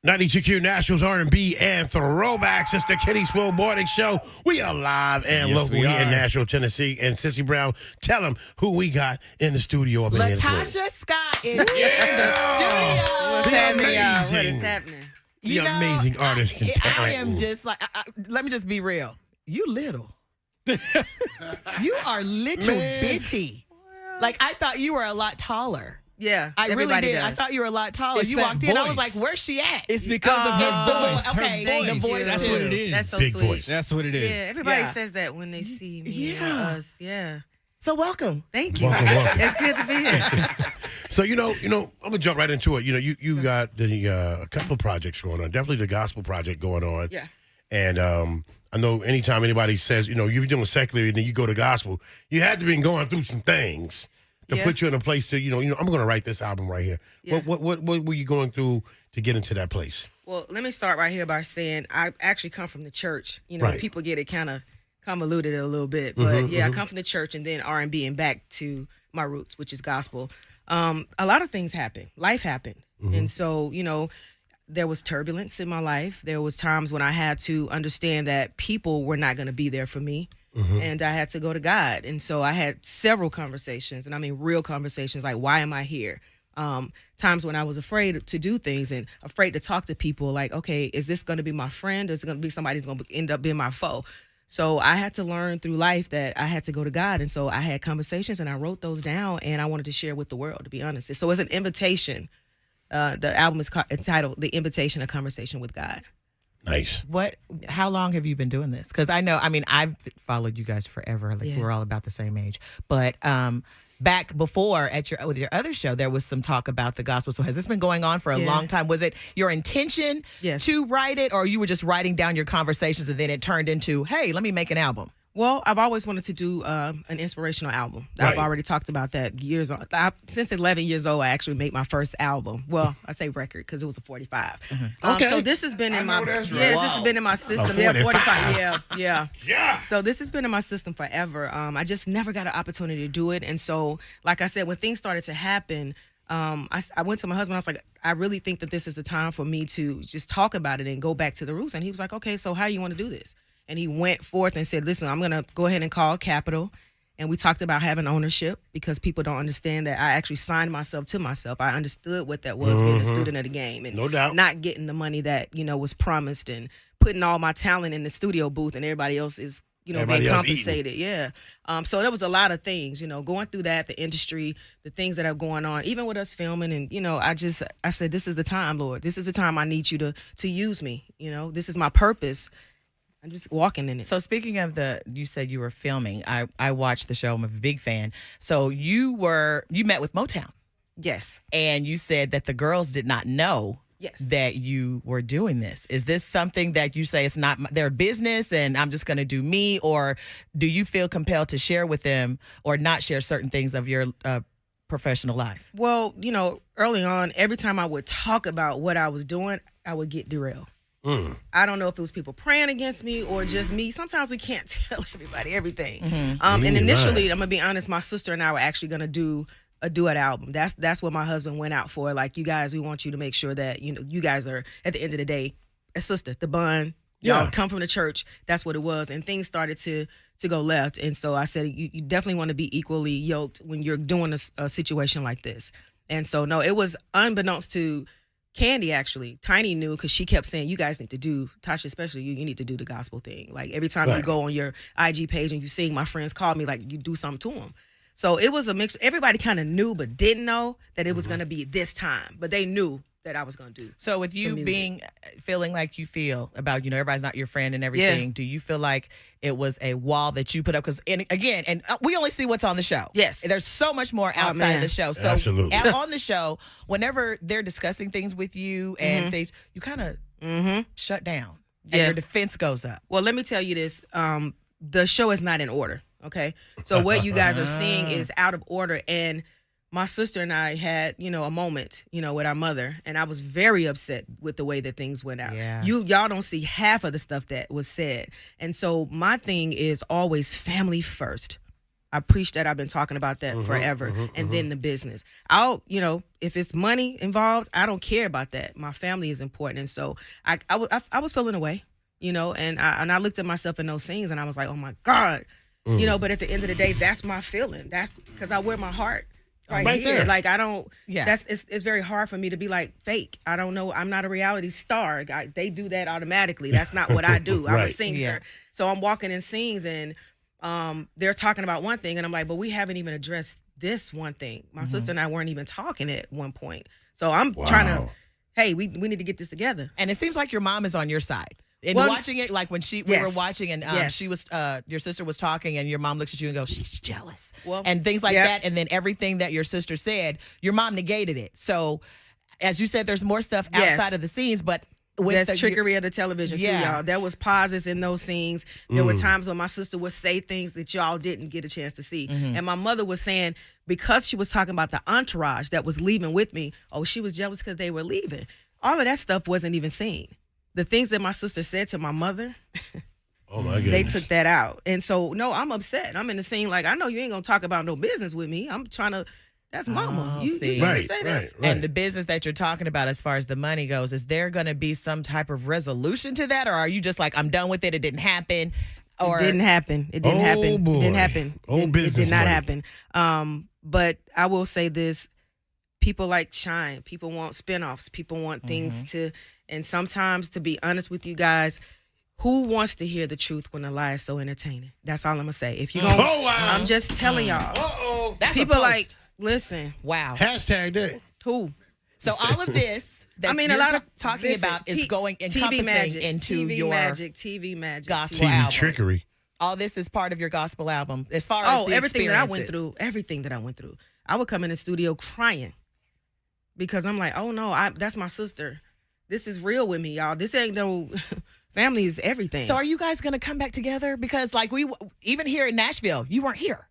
92Q Nationals R&B and Throwbacks. It's the Kenny Swoll Morning Show. We are live and local here in Nashville, Tennessee. And Sissy Brown, tell them who we got in the studio. LaTocha Scott is in the studio. What's happening, y'all? What is happening? The amazing artist and talent. I am just like, let me just be real. You little. You are little bitty. Like, I thought you were a lot taller. Yeah, I really did. Does. I thought you were a lot taller. It's you that walked in, I was voice. like, where's she at? It's because of her voice. Okay, Her the voice That's too. what it is. That's so Big sweet. voice. That's what it is. Yeah, everybody Yeah. says that when they see me Yeah. and us. Yeah. So welcome. Thank you. Welcome. It's good to be here. So, you know, I'm going to jump right into it. You got a couple of projects going on. Definitely the gospel project going on. Yeah. And I know anytime anybody says, you're doing secular and then you go to gospel, you had to be going through some things to Yeah. put you in a place to, I'm going to write this album right here. Yeah. What were you going through to get into that place? Well, let me start right here by saying I actually come from the church. Right. People get it kind of convoluted a little bit, but I come from the church and then R&B and back to my roots, which is gospel. A lot of things happened. Life happened. And so, there was turbulence in my life. There was times when I had to understand that people were not going to be there for me. And I had to go to God. And so I had several conversations, and I mean real conversations, like, why am I here? Times when I was afraid to do things and afraid to talk to people, like, okay, is this going to be my friend, or is it going to be somebody who's going to end up being my foe? So I had to learn through life that I had to go to God. And so I had conversations and I wrote those down and I wanted to share with the world, to be honest. So it's an invitation. The album is entitled The Invitation, A Conversation with God. Nice. How long have you been doing this? Because I've followed you guys forever. Like, we're all about the same age. But back before with your other show, there was some talk about the gospel. So has this been going on for a long time? Was it your intention to write it, or you were just writing down your conversations and then it turned into, hey, let me make an album? Well, I've always wanted to do an inspirational album. Right. I've already talked about that years on. Since 11 years old, I actually made my first album. Well, I say record because it was a 45. Okay. So this has been in my that's right. this has been in my system. A 45. 45. Yeah. Yeah. So this has been in my system forever. I just never got an opportunity to do it, and so, like I said, when things started to happen. I went to my husband. I was like, I really think that this is the time for me to just talk about it and go back to the roots. And he was like, okay, so how you want to do this? And he went forth and said, listen, I'm going to go ahead and call Capital. And we talked about having ownership because people don't understand that I actually signed myself to myself. I understood what that was, being a student of the game and No doubt. not getting the money that, was promised and putting all my talent in the studio booth and everybody else is, Everybody being else compensated. Yeah. So there was a lot of things, going through that, the industry, the things that are going on, even with us filming. And, I said, this is the time, Lord. This is the time I need you to use me. This is my purpose. I'm just walking in it. So speaking of you said you were filming. I watched the show. I'm a big fan. So you met with Motown. Yes. And you said that the girls did not know that you were doing this. Is this something that you say it's not their business and I'm just going to do me? Or do you feel compelled to share with them or not share certain things of your professional life? Well, early on, every time I would talk about what I was doing, I would get derailed. I don't know if it was people praying against me or just me. Sometimes we can't tell everybody everything. And initially, I'm going to be honest, my sister and I were actually going to do a duet album. That's what my husband went out for. Like, you guys, we want you to make sure that, you guys are, at the end of the day, a sister, the bond. Y'all come from the church. That's what it was. And things started to go left. And so I said, you definitely want to be equally yoked when you're doing a situation like this. And so, no, it was unbeknownst to Candy, actually. Tiny knew because she kept saying, you guys need to do, Tasha especially, you need to do the gospel thing. Like, every time you go on your IG page and you see my friends call me, like, you do something to them. So it was a mix. Everybody kind of knew but didn't know that it was going to be this time. But they knew that I was going to do. So with you feeling like you feel about, everybody's not your friend and everything, do you feel like it was a wall that you put up? Because, again, we only see what's on the show. Yes. There's so much more outside of the show. So absolutely. On the show, whenever they're discussing things with you and things, you kind of shut down and your defense goes up. Well, let me tell you this. The show is not in order, okay? So what you guys are seeing is out of order. And my sister and I had, a moment, with our mother, and I was very upset with the way that things went out. Yeah. Y'all don't see half of the stuff that was said. And so my thing is always family first. I preach that. I've been talking about that forever. And then the business. If it's money involved, I don't care about that. My family is important. And so I was feeling away, and I looked at myself in those scenes and I was like, oh my God, but at the end of the day, that's my feeling. That's because I wear my heart right here. There. Like I don't, it's very hard for me to be like fake. I don't know. I'm not a reality star. They do that automatically. That's not what I do. I'm a singer. So I'm walking in scenes and they're talking about one thing and I'm like, but we haven't even addressed this one thing. My sister and I weren't even talking at one point. So I'm trying to, hey, we need to get this together. And it seems like your mom is on your side. And watching it, like when we were watching and she was, your sister was talking and your mom looks at you and goes, she's jealous. And things like that. And then everything that your sister said, your mom negated it. So as you said, there's more stuff outside of the scenes, but with that's trickery of the television too, y'all. There was pauses in those scenes. There were times when my sister would say things that y'all didn't get a chance to see. And my mother was saying, because she was talking about the entourage that was leaving with me, she was jealous because they were leaving. All of that stuff wasn't even seen. The things that my sister said to my mother, oh my goodness, they took that out. And so, no, I'm upset. I'm in the scene like, I know you ain't going to talk about no business with me. I'm trying to, that's mama. You right, say this. Right. And the business that you're talking about as far as the money goes, is there going to be some type of resolution to that? Or are you just like, I'm done with it, it didn't happen? Or it didn't happen. It didn't happen. Boy. It didn't happen. Business it did not money. happen. But I will say this, people like shine. People want spinoffs. People want things to, and sometimes, to be honest with you guys, who wants to hear the truth when the lie is so entertaining? That's all I'm gonna say. If you gonna, I'm just telling y'all. That's people like, listen. Wow. Hashtag that. Who? So all of this that a you're lot of talking about is going encompassing into your TV magic, gospel TV album. trickery. All this is part of your gospel album, as far as the everything that I went experiences. through. Everything that I went through. I would come in the studio crying because I'm like, oh no, that's my sister. This is real with me, y'all. This ain't no family is everything. So are you guys going to come back together? Because like even here in Nashville, you weren't here,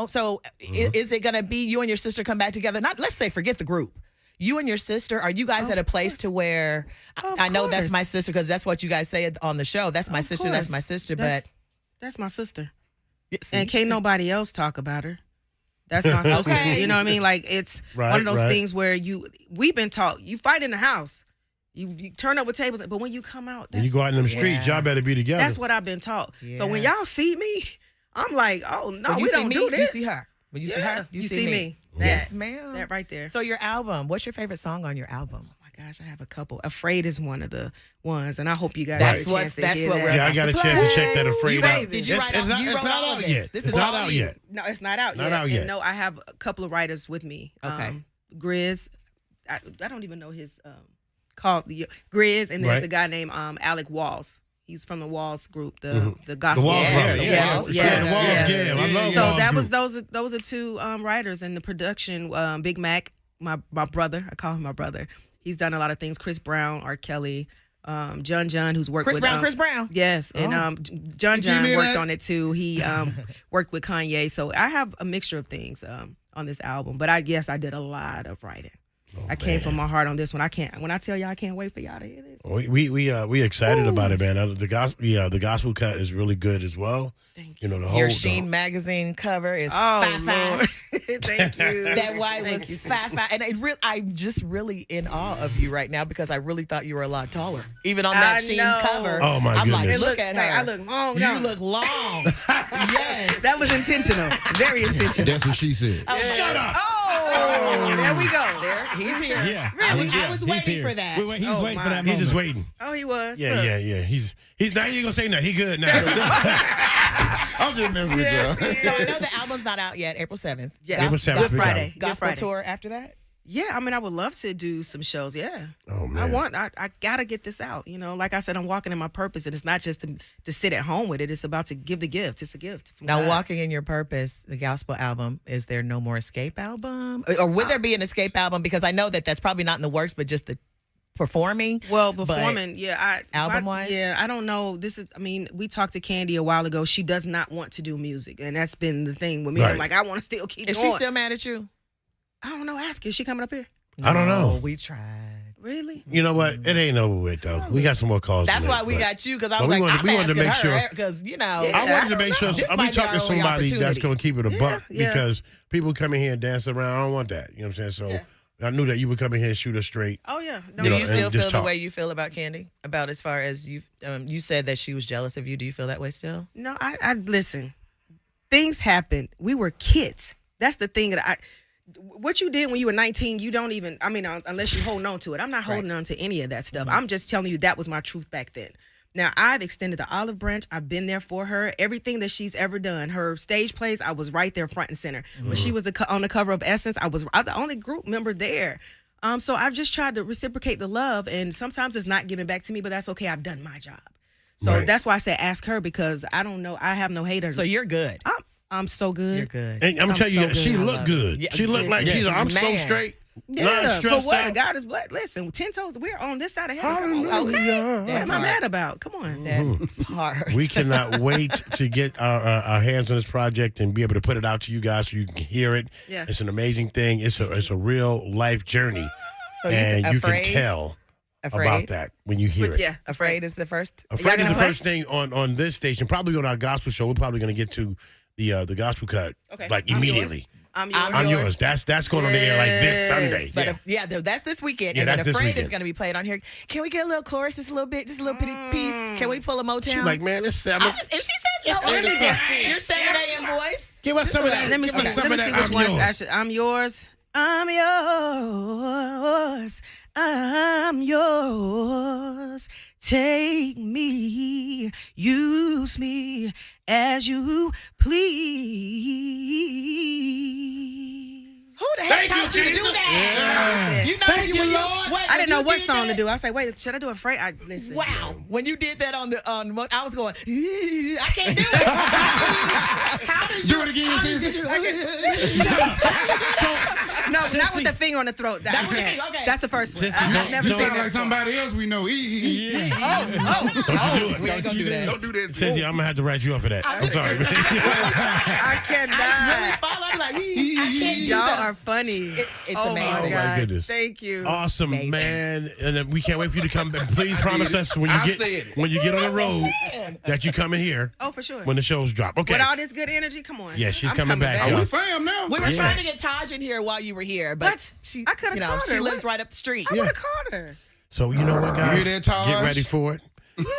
so is it going to be you and your sister come back together? Not, let's say, forget the group. You and your sister, are you guys at a place to where, I know that's my sister because that's what you guys say on the show. That's my sister, that's my sister, but. That's my sister. And can't nobody else talk about her. That's my sister. Okay. You know what I mean? Like it's one of those things where we've been taught, you fight in the house. You turn up with tables, but when you come out, when you go out in them streets, y'all better be together. That's what I've been taught. Yeah. So when y'all see me, I'm like, oh no, we don't do this. You see her. When you see her, you see me. Yes, ma'am. That right there. So your album, what's your favorite song on your album? Oh my gosh, I have a couple. Afraid is one of the ones, and I hope you guys that's get a chance to hear what that. we're Yeah, I got a chance to check that Afraid out. Did you write? It's not all out of yet. This It's is not all out you. yet. No, it's not out yet. Not out yet. And no, I have a couple of writers with me. Okay. Grizz, I don't even know his called the Grizz, and there's a guy named Alec Walls. He's from the Walls group, the gospel. The Walls, group. the Walls, I love So Walls that group. was those are two writers in the production. Big Mac, my brother, I call him my brother. He's done a lot of things. Chris Brown, R. Kelly, John, who's worked with Chris Brown. Yes, and John worked on it too. He worked with Kanye. So I have a mixture of things on this album, but I guess I did a lot of writing. I came from my heart on this one. When I tell y'all, I can't wait for y'all to hear this. We excited about it, man. The gospel cut is really good as well. Thank you. The whole Your Sheen magazine cover is Lord. 5'5". Thank you. That white was 5'5", and I'm just really in awe of you right now because I really thought you were a lot taller, even on that Sheen cover. Oh my I'm goodness! like, look at her. I look long. You look long. Yes, that was intentional. Very intentional. That's what she said. Shut up! Oh, there we go. There, he's here. Yeah. I was waiting for that. He's waiting for that He's just moment. waiting. Oh, he was. Yeah. He's now. You ain't gonna say nothing. He good now. I'm just messing with y'all. So I know the album's not out yet, April 7th. Yeah, April 7th, Good Friday. Gospel tour after that? Yeah, I mean, I would love to do some shows. Yeah. Oh man. I gotta get this out. Like I said, I'm walking in my purpose, and it's not just to sit at home with it. It's about to give the gift. It's a gift. From Now, God. walking in your purpose, the gospel album, is there no more Escape album? Or would there be an Escape album? Because I know that's probably not in the works, but just the performing. Well, performing, album-wise? I don't know. We talked to Candy a while ago. She does not want to do music, and that's been the thing with me. Right. I'm like, I want to still keep Is going. she still mad at you? I don't know. Ask her. Is she coming up here? I don't know. We tried. Really? You know what? It ain't over with though. We got some more calls. That's to make, why we but- got you, because I but was we like, wanted- I'm we wanted to asking make sure- her, because, you know. Yeah. I wanted to make sure This I'll might be be our talking to only somebody that's opportunity. going to keep it a buck yeah. because people come in here and dance around. I don't want that. You know what I'm saying? So I knew that you would come in here and shoot us straight. Oh yeah. No, Do know, you and still just feel talk. the way you feel about Candy? About as far as you said that she was jealous of you. Do you feel that way still? No, I listen. Things happen. We were kids. That's the thing that what you did when you were 19, you don't even, unless you hold on to it. I'm not holding on to any of that stuff. I'm just telling you that was my truth back then. Now, I've extended the olive branch. I've been there for her. Everything that she's ever done. Her stage plays, I was right there front and center. When she was on the cover of Essence, I'm the only group member there. So I've just tried to reciprocate the love, and sometimes it's not given back to me, but that's okay. I've done my job. So Right. that's why I said ask her, because I don't know. I have no haters. So you're good. I'm so good. You're good. And I'm telling you, so good. she I looked love good. it. Yeah, She looked like yes. I'm so Man. straight. Yeah, Not for stressed what? out. God is blessed. Listen, 10 toes, we're on this side of heaven. Hallelujah. Okay. What That am I part. mad about? Come on. That part. We cannot wait to get our hands on this project and be able to put it out to you guys so you can hear it. Yeah. It's an amazing thing. It's a real life journey. So And you can afraid? tell Afraid? about that when you hear But it. yeah, Afraid is the first. Afraid is gonna the play? first thing on this station. Probably on our gospel show. We're probably going to get to the gospel cut Okay. like I'm immediately. I'm yours. I'm I'm yours. yours. That's going on the air like this Yes. Sunday. But that's this weekend. Yeah, and that's then this Afraid is weekend. going to be played on here. Can we get a little chorus, just a little bit, just a little bitty piece? Can we pull a Motown? She's like, man, it's I'm just, if she says yo, let me just see your 7 a.m. voice. give us some of that. Let me Give see. us some Let of me see that. which I'm one. yours. Actually, I'm yours. I'm yours. I'm yours. Take me, use me as you please. Who the heck Thank you, taught you to do Jesus. that? Yeah. You know, Thank you, when Lord. wait, I when didn't know you what did song that- to do. I was like, wait, should I do Afraid? Listen. Wow. When you did that on I was going, I can't do it. How did you Do it again, how did sis. you- No, not Sissy. with the finger on the throat. That was the thing, okay. That's the first one. Sissy, I've never don't- seen Sound that like somebody else we know. Don't you do it. we ain't gonna do that. Don't do that. Sissy, I'm going to have to write you off for that. I'm sorry. I cannot. I really follow. I'm like, I can't do Y'all that. are funny. It's oh amazing. My Oh, my God. goodness. Thank you. Awesome, Amazing. man. And then we can't wait for you to come back. Please promise us when you I get said it. when you get on the road that you come in here Oh, for sure. when the shows drop. Okay. With all this good energy, come on. Yeah, she's I'm coming back, Are y'all. we fam now? We were Yeah. trying to get Taj in here while you were here, but What? she, I coulda called she her. lives What? right up the street. I would have called her. So you know what, guys? You hear that, Taj? Get ready for it.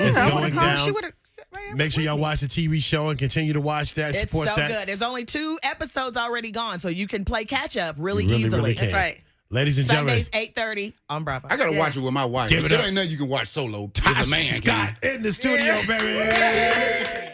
It's I going would've called her. She down. would have sat right up. Make sure y'all watch the TV show and continue to watch that. It's support so that. good. There's only 2 episodes already gone, so you can play catch up really, You really, easily. really can. That's right. Ladies and Sundays gentlemen, 8:30 on Bravo. I gotta Yes. watch it with my wife. Give it There up. ain't nothing you can watch solo. As a LaTocha man, Scott in the studio, baby. Yes, you can.